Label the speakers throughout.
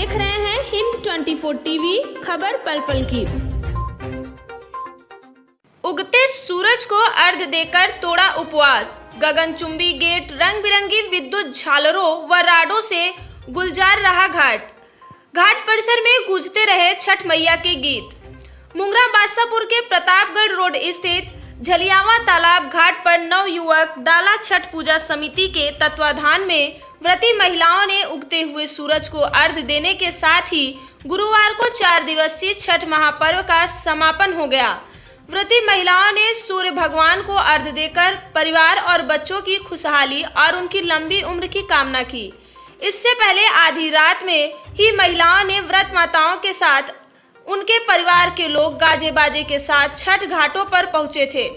Speaker 1: देख रहे हैं हिंद 24 टीवी, खबर पल पल की। उगते सूरज को अर्घ्य देकर तोड़ा उपवास। गगनचुंबी गेट, रंग बिरंगी विद्युत झालरों व राडों से गुलजार रहा घाट। घाट परिसर में गूंजते रहे छठ मैया के गीत। मुंगरा बादशाहपुर के प्रतापगढ़ रोड स्थित झलियावा तालाब घाट पर नवयुवक डाला छठ पूजा समिति के तत्वाधान में व्रती महिलाओं ने उगते हुए सूरज को अर्घ्य देने के साथ ही गुरुवार को 4 दिवसीय छठ महापर्व का समापन हो गया। व्रती महिलाओं ने सूर्य भगवान को अर्घ्य देकर परिवार और बच्चों की खुशहाली और उनकी लंबी उम्र की कामना की। इससे पहले आधी रात में ही महिलाओं ने व्रत माताओं के साथ उनके परिवार के लोग गाजे बाजे के साथ छठ घाटों पर पहुंचे थे।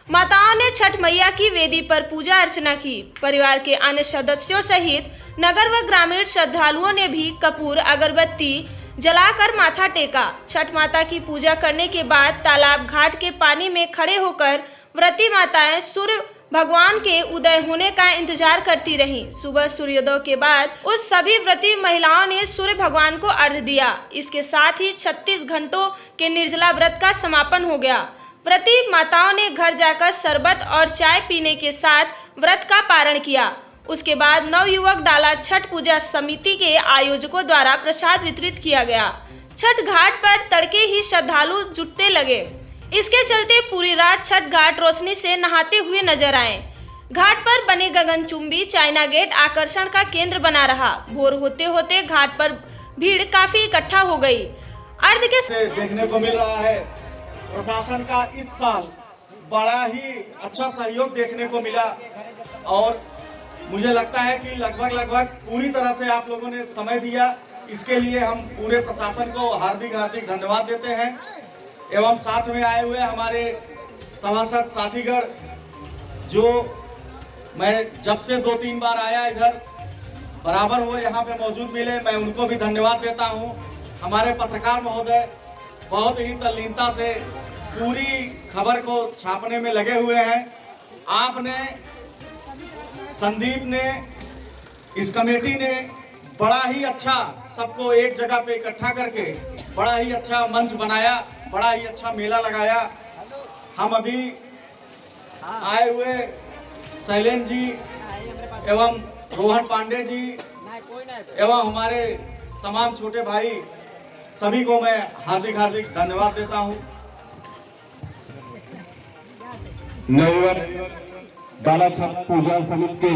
Speaker 1: माताओं ने छठ मैया की वेदी पर पूजा अर्चना की। परिवार के अन्य सदस्यों सहित नगर व ग्रामीण श्रद्धालुओं ने भी कपूर अगरबत्ती जलाकर माथा टेका। छठ माता की पूजा करने के बाद तालाब घाट के पानी में खड़े होकर व्रती माताएं सूर्य भगवान के उदय होने का इंतजार करती रहीं। सुबह सूर्योदय के बाद उस सभी व्रती महिलाओं ने सूर्य भगवान को अर्घ्य दिया। इसके साथ ही 36 घंटों के निर्जला व्रत का समापन हो गया। व्रती माताओं ने घर जाकर शरबत और चाय पीने के साथ व्रत का पारण किया। उसके बाद नवयुवक डाला छठ पूजा समिति के आयोजकों द्वारा प्रसाद वितरित किया गया। छठ घाट पर तड़के ही श्रद्धालु जुटने लगे। इसके चलते पूरी रात छठ घाट रोशनी से नहाते हुए नजर आए। घाट पर बने गगनचुंबी चाइना गेट आकर्षण का केंद्र बना रहा। भोर होते होते घाट पर भीड़ काफी इकट्ठा हो गई। अर्घ्य के
Speaker 2: देखने को मिल रहा है। प्रशासन का इस साल बड़ा ही अच्छा सहयोग देखने को मिला और मुझे लगता है कि लगभग पूरी तरह से आप लोगों ने समय दिया। इसके लिए हम पूरे प्रशासन को हार्दिक धन्यवाद देते हैं। एवं साथ में आए हुए हमारे सभासद साथीगढ़, जो मैं जब से 2-3 बार आया इधर बराबर वो यहाँ पे मौजूद मिले, मैं उनको भी धन्यवाद देता हूँ। हमारे पत्रकार महोदय बहुत ही तल्लीनता से पूरी खबर को छापने में लगे हुए हैं। आपने, संदीप ने, इस कमेटी ने बड़ा ही अच्छा सबको एक जगह पे इकट्ठा करके बड़ा ही अच्छा मंच बनाया, बड़ा ही अच्छा मेला लगाया। हम अभी आए हुए शैलेंद्र जी एवं रोहन पांडे जी एवं हमारे तमाम छोटे भाई सभी को मैं हार्दिक धन्यवाद देता हूं।
Speaker 3: नवयुवक डाला छठ पूजा समिति के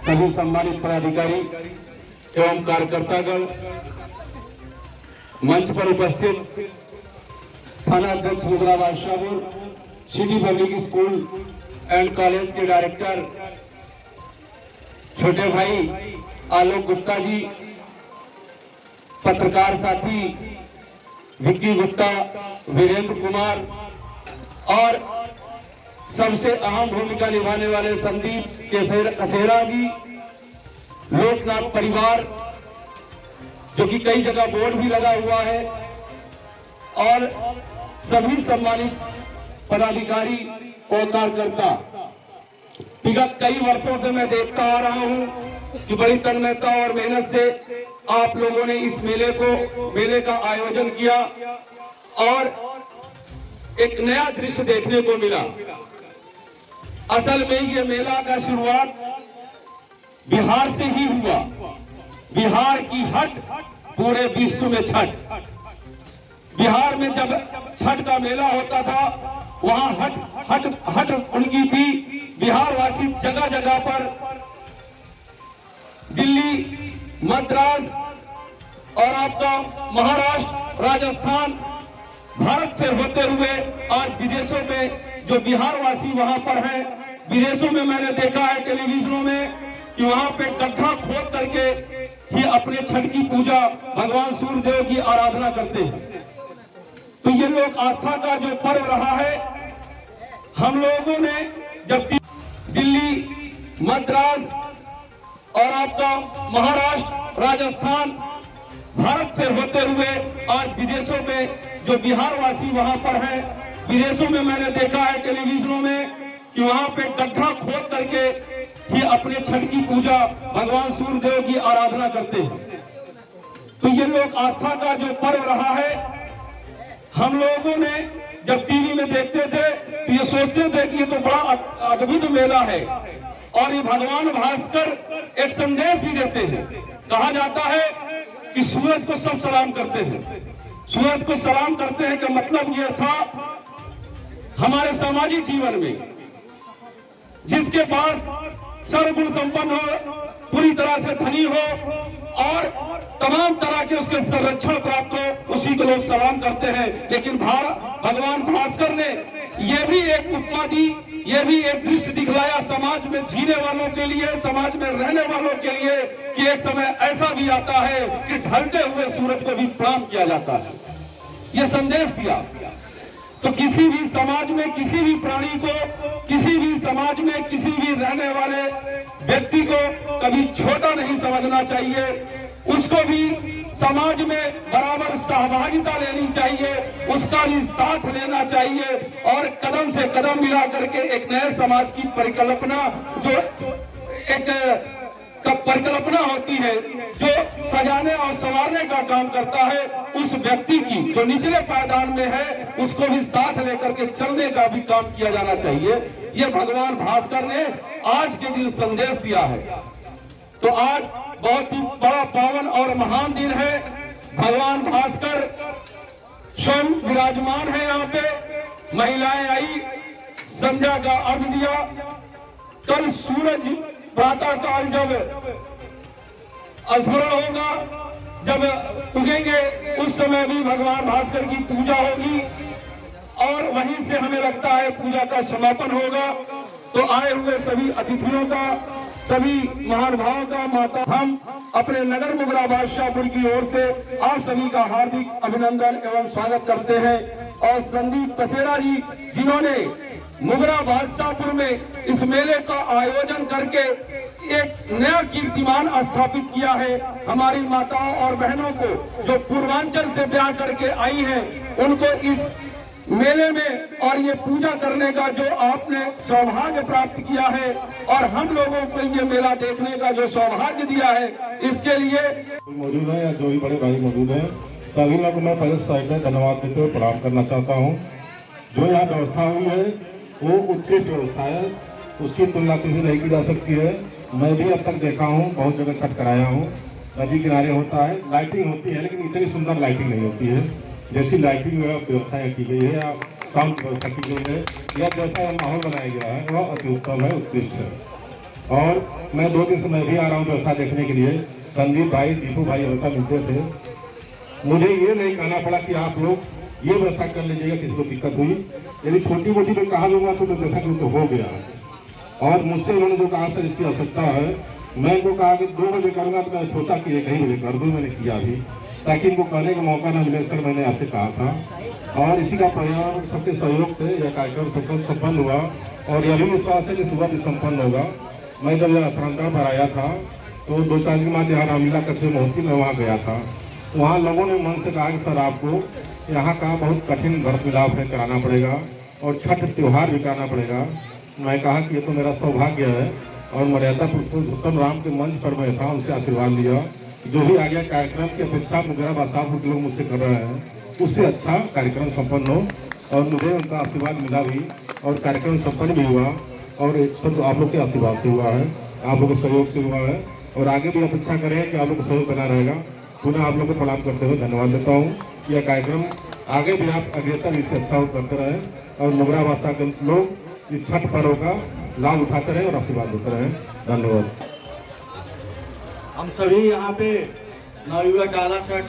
Speaker 3: सभी सम्मानित पदाधिकारी एवं कार्यकर्तागण, मंच पर उपस्थित थाना अध्यक्ष Mungra Badshahpur, city public school and college के डायरेक्टर छोटे भाई आलोक गुप्ता जी, पत्रकार साथी विक्की गुप्ता, वीरेंद्र कुमार और सबसे अहम भूमिका निभाने वाले संदीप कसेरा जी, लोकनाथ परिवार जो कि कई जगह बोर्ड भी लगा हुआ है, और सभी सम्मानित पदाधिकारी और कार्यकर्ता। विगत कई वर्षों से मैं देखता आ रहा हूं कि बड़ी तन्मयता और मेहनत से आप लोगों ने इस मेले का आयोजन किया और एक नया दृश्य देखने को मिला। असल में ये मेला का शुरुआत बिहार से ही हुआ। बिहार की हट पूरे विश्व में छठ। बिहार में जब छठ का मेला होता था वहां हट उनकी थी। बिहार वासी जगह जगह पर दिल्ली, मद्रास और आपका महाराष्ट्र, राजस्थान, भारत से होते हुए आज विदेशों में जो बिहार वासी वहां पर हैं, विदेशों में मैंने देखा है टेलीविजनों में कि वहां पे गड्ढा खोद करके ही अपने छठ की पूजा भगवान सूर्यदेव की आराधना करते हैं। तो ये लोग आस्था का जो पर्व रहा है, हम लोगों ने जब दिल्ली, मद्रास और आपका महाराष्ट्र, राजस्थान, भारत से होते हुए आज विदेशों में जो बिहार वासी वहां पर हैं, विदेशों में मैंने देखा है टेलीविजनों में कि वहां पे गड्ढा खोद करके ही अपने छठ की पूजा भगवान सूर्यदेव की आराधना करते हैं। तो ये लोक आस्था का जो पर्व रहा है, हम लोगों ने जब टीवी में देखते थे तो ये सोचते थे कि ये तो बड़ा अद्भुत मेला है। और ये भगवान भास्कर एक संदेश भी देते हैं। कहा जाता है कि सूरज को सब सलाम करते हैं। सूरज को सलाम करते हैं का मतलब ये था, हमारे सामाजिक जीवन में जिसके पास सर्वगुण संपन्न हो, पूरी तरह से धनी हो और तमाम तरह के उसके संरक्षण प्राप्त हो, उसी को लोग सलाम करते हैं। लेकिन भगवान भास्कर ने यह भी एक उपमा दी, यह भी एक दृश्य दिखलाया समाज में जीने वालों के लिए, समाज में रहने वालों के लिए, कि एक समय ऐसा भी आता है कि ढलते हुए सूरज को भी प्रणाम किया जाता है। यह संदेश दिया। तो किसी भी समाज में, किसी भी प्राणी को, किसी भी समाज में, किसी भी रहने वाले व्यक्ति को कभी छोटा नहीं समझना चाहिए। उसको भी समाज में बराबर सहभागिता लेनी चाहिए, उसका भी साथ लेना चाहिए और कदम से कदम मिला करके एक नए समाज की परिकल्पना, जो एक परिकल्पना होती है, जो सजाने और संवारने का काम करता है, उस व्यक्ति की जो निचले पायदान में है, उसको भी साथ लेकर के चलने का भी काम किया जाना चाहिए। ये भगवान भास्कर ने आज के दिन संदेश दिया है। तो आज बहुत ही बड़ा पावन और महान दिन है। भगवान भास्कर स्वयं विराजमान है यहाँ पे। महिलाएं आई, संध्या का अर्घ दिया। कल सूरज प्रातः काल जब स्मरण होगा, जब उगेंगे, उस समय भी भगवान भास्कर की पूजा होगी और वहीं से हमें लगता है पूजा का समापन होगा। तो आए हुए सभी अतिथियों का, सभी महानुभावों का, माता, हम अपने नगर मुगरा बादशाहपुर की ओर से आप सभी का हार्दिक अभिनंदन एवं स्वागत करते हैं। और संदीप कसेरा जी, जिन्होंने मुगरा बादशाहपुर में इस मेले का आयोजन करके एक नया कीर्तिमान स्थापित किया है। हमारी माताओं और बहनों को जो पूर्वांचल से ब्याह करके आई हैं, उनको इस मेले में और ये पूजा करने का जो आपने सौभाग्य प्राप्त किया है और हम लोगों को ये मेला देखने का जो सौभाग्य दिया है, इसके लिए
Speaker 4: मौजूद है या जो भी बड़े भाई मौजूद हैं, सभी लोगों को मैं पहले साइड में धन्यवाद देते हुए प्रणाम करना चाहता हूँ। जो यहाँ व्यवस्था हुई है वो उत्कृष्ट व्यवस्था है, उसकी तुलना किसी नहीं की जा सकती है। मैं भी अब तक देखा हूँ, बहुत जगह छठ कराया हूँ, नदी किनारे होता है, लाइटिंग होती है, लेकिन इतनी सुंदर लाइटिंग नहीं होती है जैसी लाइटिंग व्यवस्था की गई है या साउंड व्यवस्था की गई है या जैसा माहौल बनाया गया है, वह अति उत्तम है, उत्कृष्ट है। और मैं 2 दिन से मैं भी आ रहा हूँ व्यवस्था देखने के लिए। संदीप भाई, दीपू भाई व्यवस्था मिलते थे, मुझे ये नहीं कहना पड़ा कि आप लोग ये व्यवस्था कर लीजिएगा, किसी को दिक्कत हुई। यदि छोटी मोटी मैं कहा लूंगा तो देखा कि तो हो गया। और मुझसे उन्होंने जो कहा सर इसकी आवश्यकता है, मैं इनको कहा कि 2 बजे करूँगा, तो मैं सोचा कि 1 ही बजे कर दूँ। मैंने किया भी ताकि इनको कहने का मौका न मिले, सर मैंने आपसे कहा था। और इसी का परिणाम सबके सहयोग से यह कार्यक्रम संपन्न हुआ और यह भी विश्वास है कि सुबह भी संपन्न होगा। मैं जब स्थानांतरण पर आया था तो 2-4 दिन बाद यहाँ रामलीला कस्बे मोहती में वहाँ गया था। वहाँ लोगों ने मन से कहा कि सर आपको यहाँ का बहुत कठिन व्रत मिलाप है, कराना पड़ेगा और छठ त्योहार भी कराना पड़ेगा। मैं कहा कि ये तो मेरा सौभाग्य है और मर्यादा पुरुषोत्तम राम के मंच पर मैं था, उनसे आशीर्वाद लिया। जो भी आगे कार्यक्रम की अपेक्षा मुगरा बादशाहपुर के लोग मुझसे कर रहे हैं, उससे अच्छा कार्यक्रम संपन्न हो और मुझे उनका आशीर्वाद मिला भी और कार्यक्रम संपन्न भी हुआ और एक सब आप लोग के आशीर्वाद से हुआ है, आप लोग के सहयोग से हुआ है और आगे भी अपेक्षा करें कि आप लोग का सहयोग बना रहेगा। पुनः आप लोग को प्रणाम करते हुए धन्यवाद देता हूँ। यह कार्यक्रम आगे भी आप अग्रसर इससे अच्छा करते रहें और मुगरा बादशाह के लोग इस छठ पर्व का लाभ उठाते रहे और आशीर्वाद देते रहे। धन्यवाद।
Speaker 2: हम सभी यहाँ पे नवयुवक गाला छठ,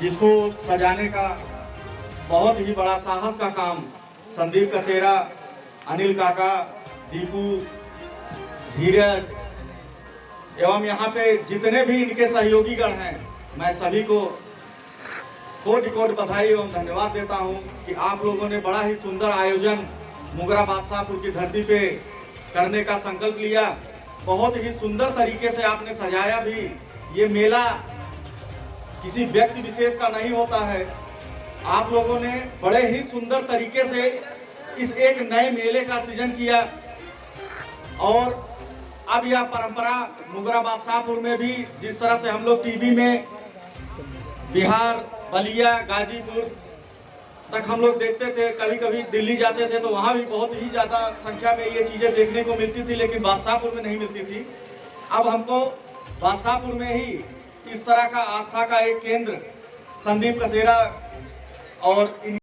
Speaker 2: जिसको सजाने का बहुत ही बड़ा साहस का काम संदीप कसेरा, अनिल काका, दीपू, धीरज एवं यहाँ पे जितने भी इनके सहयोगी गण हैं, मैं सभी को कोटि कोटि बधाई एवं धन्यवाद देता हूँ कि आप लोगों ने बड़ा ही सुंदर आयोजन मुगरा बादशाहपुर की धरती पे करने का संकल्प लिया। बहुत ही सुंदर तरीके से आपने सजाया भी। ये मेला किसी व्यक्ति विशेष का नहीं होता है, आप लोगों ने बड़े ही सुंदर तरीके से इस एक नए मेले का सृजन किया और अब यह परंपरा मुगरा बादशाहपुर में भी, जिस तरह से हम लोग टीवी में बिहार, बलिया, गाजीपुर तक हम लोग देखते थे, कभी कभी दिल्ली जाते थे तो वहाँ भी बहुत ही ज़्यादा संख्या में ये चीज़ें देखने को मिलती थी, लेकिन बादशाहपुर में नहीं मिलती थी। अब हमको बादशाहपुर में ही इस तरह का आस्था का एक केंद्र संदीप कसेरा और